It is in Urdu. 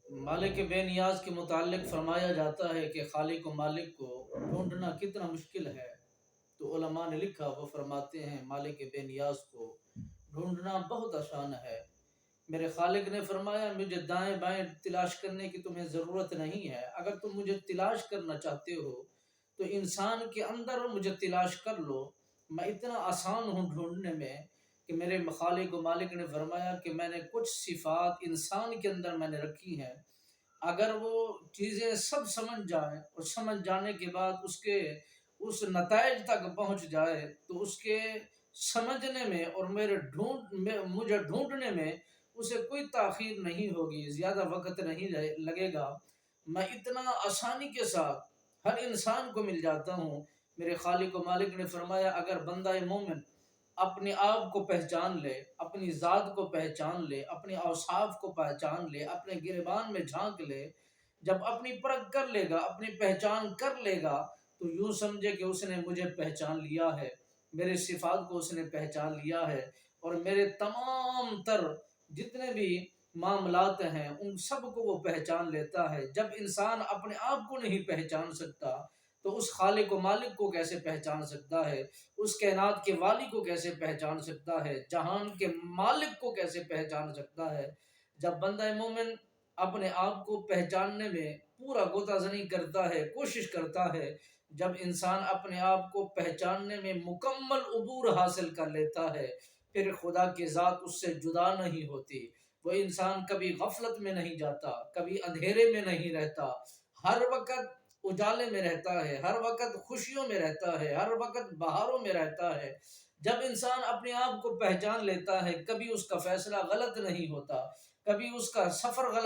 مالک بے نیاز کے متعلق فرمایا جاتا ہے کہ خالق و مالک کو ڈھونڈنا کتنا مشکل ہے، تو علماء نے لکھا، وہ فرماتے ہیں مالک بے نیاز کو ڈھونڈنا بہت آسان ہے۔ میرے خالق نے فرمایا مجھے دائیں بائیں تلاش کرنے کی تمہیں ضرورت نہیں ہے، اگر تم مجھے تلاش کرنا چاہتے ہو تو انسان کے اندر مجھے تلاش کر لو، میں اتنا آسان ہوں ڈھونڈنے میں کہ میرے خالق و مالک نے فرمایا کہ میں نے کچھ صفات انسان کے اندر میں نے رکھی ہیں، اگر وہ چیزیں سب سمجھ جائے اور سمجھ جانے کے بعد اس نتائج تک پہنچ جائے تو اس کے سمجھنے میں اور مجھے ڈھونڈنے میں اسے کوئی تاخیر نہیں ہوگی، زیادہ وقت نہیں لگے گا، میں اتنا آسانی کے ساتھ ہر انسان کو مل جاتا ہوں۔ میرے خالق و مالک نے فرمایا اگر بندہ مومن اپنے آپ کو پہچان لے، اپنی ذات کو پہچان لے، اپنے اوصاف کو پہچان لے، اپنے گریبان میں جھانک لے، جب اپنی پرکھ کر لے گا، اپنی پہچان کر لے گا، تو یوں سمجھے کہ اس نے مجھے پہچان لیا ہے، میرے صفات کو اس نے پہچان لیا ہے، اور میرے تمام تر جتنے بھی معاملات ہیں ان سب کو وہ پہچان لیتا ہے۔ جب انسان اپنے آپ کو نہیں پہچان سکتا تو اس خالق و مالک کو کیسے پہچان سکتا ہے، اس کائنات کے والی کو کیسے پہچان سکتا ہے، جہان کے مالک کو کیسے پہچان سکتا ہے۔ جب بندہ مومن اپنے آپ کو پہچاننے میں پورا غوطہ زنی کرتا ہے، کوشش کرتا ہے، جب انسان اپنے آپ کو پہچاننے میں مکمل عبور حاصل کر لیتا ہے، پھر خدا کی ذات اس سے جدا نہیں ہوتی۔ وہ انسان کبھی غفلت میں نہیں جاتا، کبھی اندھیرے میں نہیں رہتا، ہر وقت اجالے میں رہتا ہے، ہر وقت خوشیوں میں رہتا ہے، ہر وقت بہاروں میں رہتا ہے۔ جب انسان اپنے آپ کو پہچان لیتا ہے، کبھی اس کا فیصلہ غلط نہیں ہوتا، کبھی اس کا سفر غلط